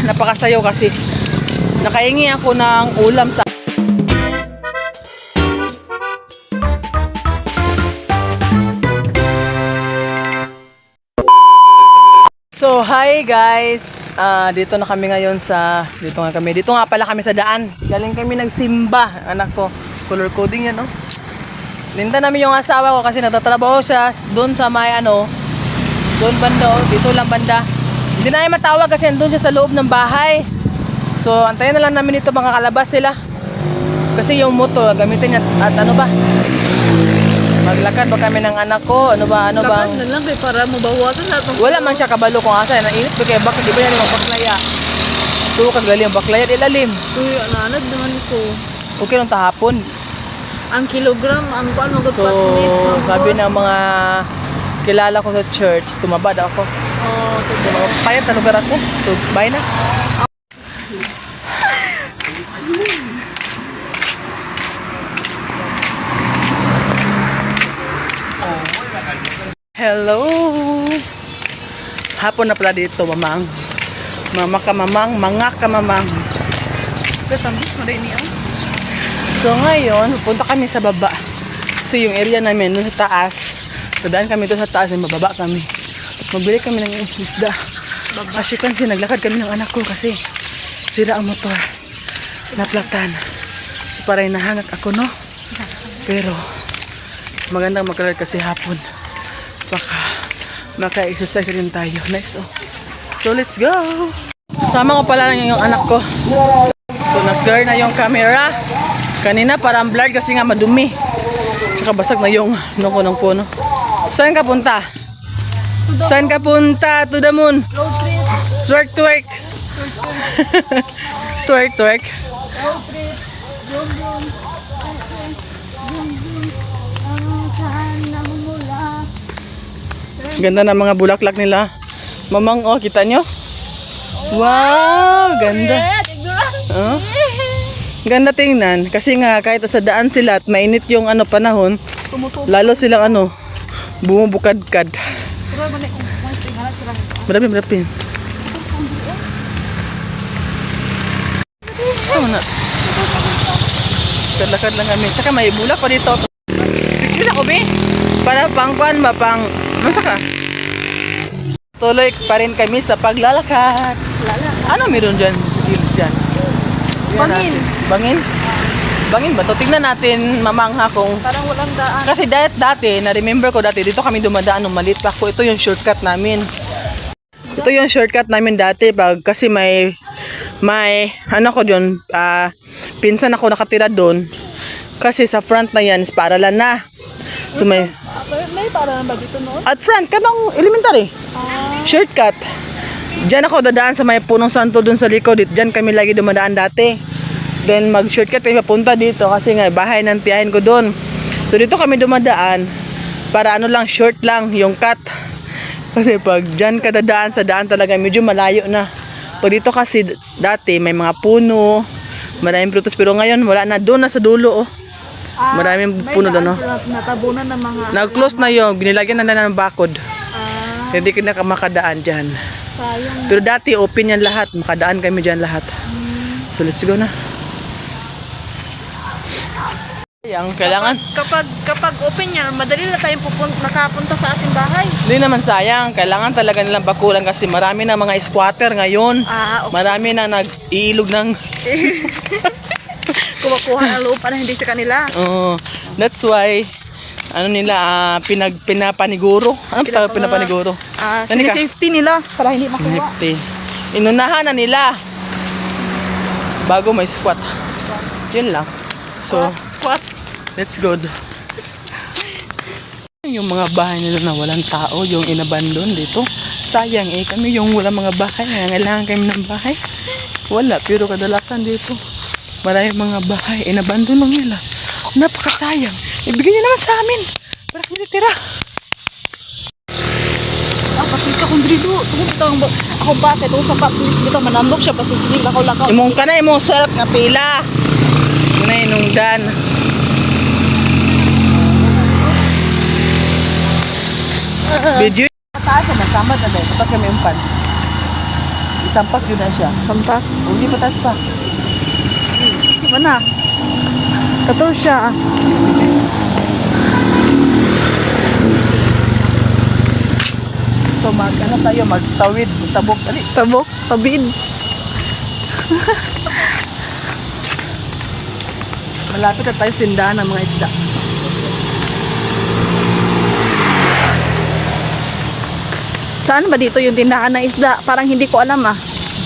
napakasayaw kasi nakaingi ako ng ulam sa So, hi guys! Dito na kami ngayon sa... Dito nga pala kami sa daan. Galing kami nagsimba. Anak ko, color coding yan, no? Linta namin yung asawa ko kasi nagtatrabaho siya doon sa may ano, doon banda, dito lang banda. Hindi na namin matawag kasi doon siya sa loob ng bahay. So, antayin na lang namin dito mga kalabas sila. Kasi yung motor, gamitin niya at ano ba? Maglakad ba kami ng anak ko? Ano bang... Lakad na lang para mabawasan lahat ng... Wala man siya kabalo kung asa. Nainit ba kayo? Bakit di ba yan yung baklaya? Ito, kagaling yung baklaya. Ilalim. Uy, nanad naman ko. Okay lang tahapon. Ang kilogram, ang kuan magod So, sabi ng mga kilala ko sa church, tumaba daw ako. Oh, So, mga payat na lugar ako. So, bye na. Hello! Hapon na pala dito, mamang. Mama ka mamang, mga ka mamang. Katambis mo rin niya. So ngayon, pupunta kami sa baba. Kasi yung area namin, doon sa taas. So dahil kami doon sa taas, mababa kami. Magbili kami ng isda. As you can see, naglakad kami ng anak ko kasi sira ang motor. Naplatan. So parang nahangat ako, no? Pero magandang magkaroon kasi hapon. Baka maka-exercise rin tayo. Nice, oh. So let's go! Sama ko pala lang yung anak ko. So nag-blur na yung camera. Kanina parang blurred kasi nga madumi. Tsaka basag na yung nuko ng puno. Saan ka punta? Saan ka punta? To the moon. Road trip. Twerk, twerk. Twerk, twerk. Road trip. Zoom, zoom. Zoom, zoom. Ang saan namumula. Ganda ng mga bulaklak nila. Mamang, oh, kita nyo? Wow, ganda. Oh. Ganda tingnan. Kasi nga, kahit sa daan sila at mainit yung ano panahon, lalo silang ano, bumubukad-kad. Marami. Ano na? Lakad lang kami. Saka may bulak pa dito. Picture ako, be? Para pang-pan ba? Masa ka? Tuloy pa rin kami sa paglalakad. Ano meron dyan? Dyan. Bangin. Bangin? Bangin ba to? Tingnan natin, mamangha kung... Parang walang daan. Kasi dati, na-remember ko dati, dito kami dumadaan nung maliit pa ako. Ito yung shortcut namin. Ito yung shortcut namin dati kasi may ano ko dyan, pinsan ako nakatira doon. Kasi sa front na yan, is paaralan na. So may paaralan ba dito noon? at front, kanang elementary. Shortcut. Diyan ako dadaan sa may punong santo doon sa likod. Diyan kami lagi dumadaan dati. Then mag-shortcut kami papunta dito kasi nga bahay ng tiyahin ko doon. So dito kami dumadaan para ano lang, short lang yung cut. Kasi pag diyan ka dadaan sa daan talaga medyo malayo na. Pag dito kasi dati may mga puno, maraming prutas pero ngayon wala na, doon na sa dulo, oh. Maraming puno doon, oh. Natabunan ng mga... Nag-close na yung, binilagyan na ng bakod. Hindi ka na makadaan dyan. Sayang. Pero dati open yan lahat, makadaan kami dyan lahat. So let's go na. Yang kailangan. Kapag open yan, madali na tayong nakapunta sa ating bahay. Hindi naman sayang, kailangan talaga nilang bakulan kasi marami na mga squatter ngayon. Okay. Marami na nag-iilog ng... Kumukuha ng lupa na hindi sa kanila. That's why ano nila pinapaniguro. Ano tawag pinapaniguro? Safety nila para hindi makuha. Safety. Inunahan na nila bago may squat. Yun lang. So, Squat. let's go. Yung mga bahay nila na walang tao, yung inabandon dito. Sayang kami yung walang mga bahay. Kailangan kami ng bahay. Wala, pero kadalasan dito maraming mga bahay, inabandon lang nila. Napakasayang. Ibigay niyo naman sa amin. Para hindi tira. Pakita kong drido. Tungtang ako bate doon sa patlis bitaw manandok siya pasisinig ako lakaw. Imong ka na imong self nga pila. Muna inungdan. Video. Taas na kamad na daw. Tapos kami yung pants. sampak yun na siya. Sampak. Hindi patas pa. Diba na? Katol siya. So ano tayo, magtawid, tabok. Dali. Tabok, tabid. Malapit na tayo sa tindahan ng mga isda. Saan ba dito yung tindahan ng isda? Parang hindi ko alam ah.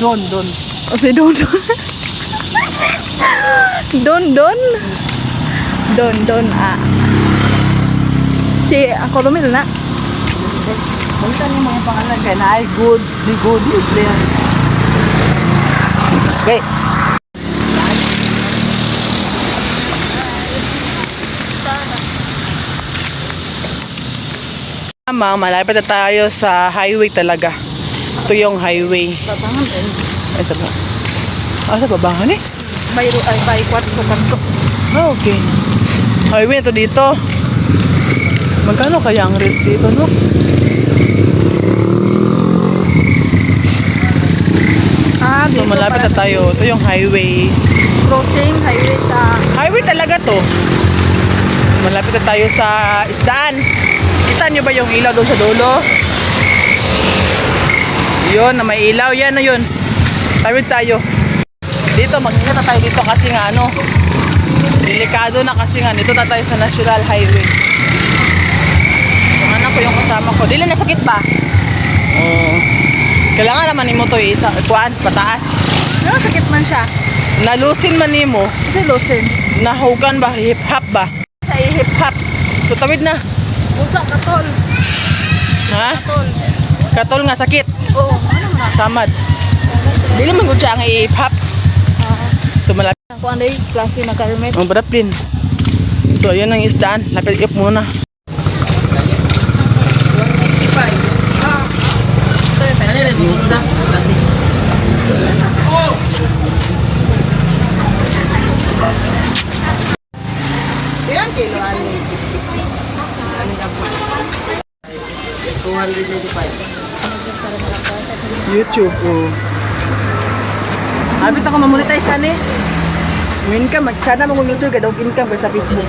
Doon. O si Don Don. Don. Don ah. Si ako Romil na. Balitan yung mga pangalan kaya na ay good, yan. Okay. Malapit na tayo sa highway talaga. Ito yung highway. Babangan din. Ay, sa ba? Sa babangan eh? May kwarto kanto. Okay. Highway ito dito. Magkano kaya ang rate dito, no? So malapit na tayo. Ito yung highway. Crossing highway sa Highway talaga to. Malapit na tayo sa isdaan. Kita nyo ba yung ilaw doon sa dulo? Yun, na may ilaw. Yan na yun. Tawid tayo. Dito, mag-ingat na tayo dito kasi nga ano, delikado na kasi nga. Dito na tayo sa National Highway. Yung anak ko, yung kasama ko. Dili na sakit ba? Oo. Kailangan naman mo to isa. Kuan, pataas. no, sakit man siya. Nalusin man mo. Kasi lusin. Nahugan ba? Hip-hop ba? Sa hip-hop. So, tawid na. Usa katol. Ha? Katol. Katol nga sakit. Oo, ano man. Samad. Dili man gud siya ang i-hip-hop. So malapit Ako anday klase na helmet. ang baraplin. So ayun ang isdaan. Lapit ip muna. 165. Ilan kilo ano? 285. YouTube oh. Habit ako mamonetize ani. Income, magkana mo YouTube ka daw income ka sa Facebook.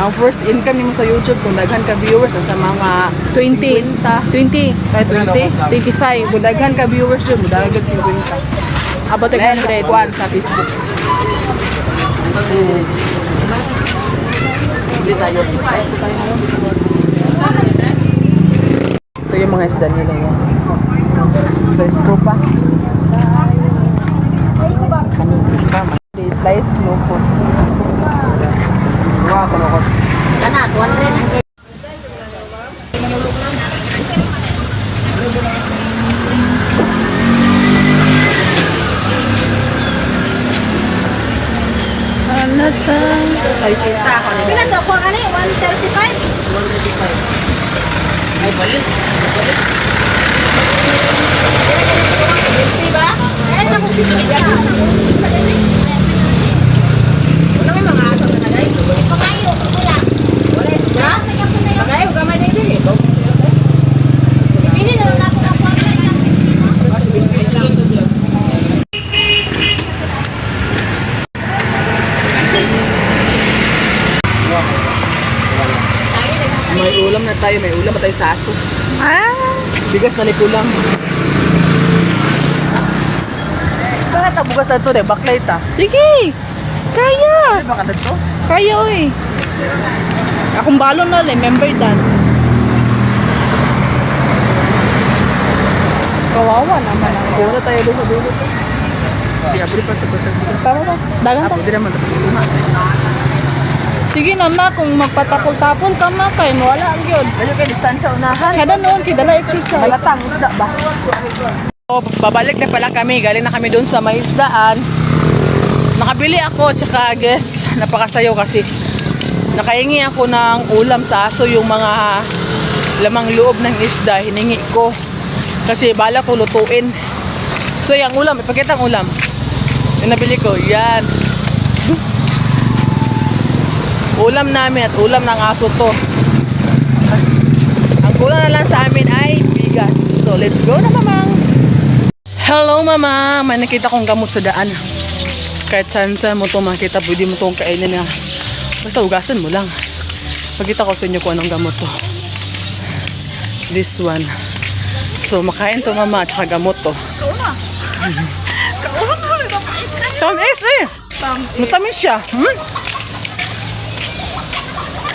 Ang first income nimo sa YouTube kung daghan ka viewers sa mga 20. 20. 25. Kung daghan ka viewers yun, daghan 50. About Then, 100. kuan sa Facebook. Hindi tayo. Ito yung mga isda nila yan. Fresco pa. Slice no cost. Wow, kalokot. Kana, 200 ang Sa isita ako nila. Pila to ko ani 135? 135. Ay balik. Diba? Ay na kung sisiya. Wala may mga aso na nagay. Pangayo, wala. Wala. Ha? Pangayo, gamay na ibili. Ibili na lang ako ng kwarta lang. May ulam na tayo, may ulam na tayo sa aso. Ah, Bigas na likulang. Bakit ang bugas na ito, de? Backlight ah. sige. Kaya. Ano ba ka na ito? Kaya oy. Akong balon na remember that. Kawawa naman ako. Kuha na tayo doon sa dulo. Sige, abuli pa ito. Tama ba? Dagan pa. Pwede naman ito. Sige na ma, kung magpatapol-tapol ka ma, kay mo wala ang yun. Medyo kayo distansya unahan. Kada noon, kidala exercise. Malatang, isda ba? So, babalik na pala kami. Galing na kami doon sa may isdaan. Nakabili ako, tsaka guess, napakasayaw kasi. Nakahingi ako ng ulam sa aso, yung mga lamang loob ng isda, hiningi ko. Kasi bala ko lutuin. So, yung ulam, ipakita ang ulam. Yung nabili ko, yan. Ulam namin at ulam ng aso to. Ang kulang na lang sa amin ay bigas. So, let's go na mamang. Hello, mama! May nakita kong gamot sa daan. Kahit saan mo ito makita, pwede mo itong kainin na. Basta ugasan mo lang. Pagkita ko sa inyo kung anong gamot to. This one. So, makain to, mama, at saka gamot to. Kauna. Kauna. Napait ka. Tamis eh! Matamis siya. Hmm?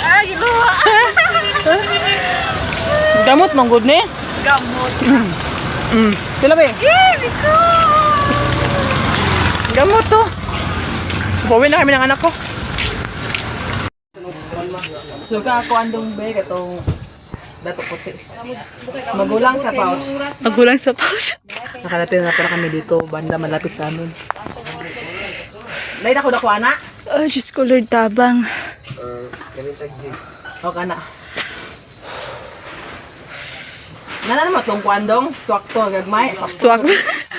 Ay, luha. Gamot, manggod ni. Gamot. Tila ba eh? Biko. Gamot to. So, pauwi na kami ng anak ko. So, ako andong bag itong dato puti. Magulang sa pouch. Magulang sa pouch. Nakarating na pala kami dito. Banda malapit sa amin. Lain ako dako, anak. Oh, Diyos ko, Lord, tabang. O ka na. Nana naman itong kwandong. Swak to, gagmay. Swak.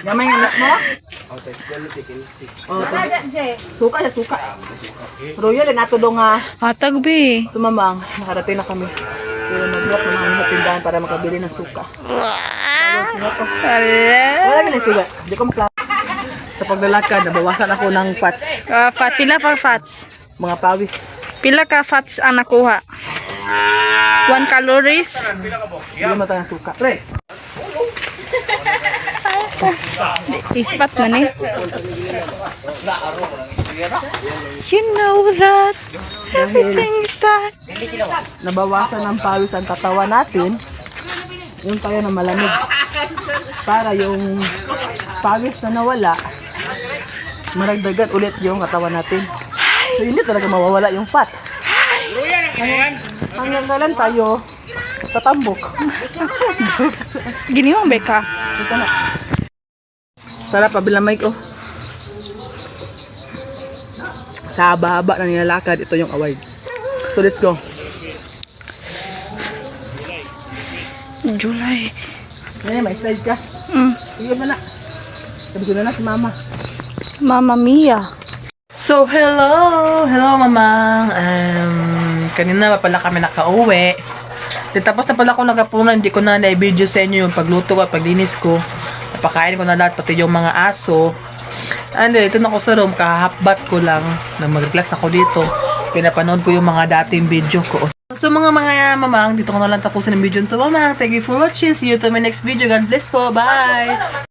Gamay nga nas mo? Oh, suka siya, suka. Royal, natulong nga. Hatag, be. Sumamang, nakarating na kami. So, nag-drop na mga tindahan para makabili ng suka. Wala ka ng suga. Hindi ko makla. Sa paglalakad, nabawasan ako ng fats. Pila pa fats? Mga pawis. Pila ka fats ang nakuha? 1 calories? Hindi mo tayo ng suka. Pre, Ispat man eh. You know that everything is that. nabawasan ng pawis ang katawan natin. Yung tayo na malamig. Para yung pawis na nawala, maragdagan ulit yung katawan natin. So, hindi talaga mawawala yung fat. Hanggang kailan tayo tatambok. Giniwang beka. Ito na. Sarap, pabilang mic, oh. Sa haba-haba na nilalakad, ito yung award. So, let's go. July. Ngayon, may slide ka. Sige mo na. Sabi ko na si mama. Mamma Mia. So, hello! Hello, mamang. Kanina pa pala kami nakauwi. Tapos na pala ako nagapunan, hindi ko na na-video sa inyo yung pagluto ko at paglinis ko. Napakain ko na lahat, pati yung mga aso. And then, ito na ako sa room, kahapbat ko lang na mag-relax ako dito. Pinapanood ko yung mga dating video ko. So mga mamang, dito ko na lang tapusin ang video nito, mamang. Thank you for watching. See you to my next video. God bless po. Bye!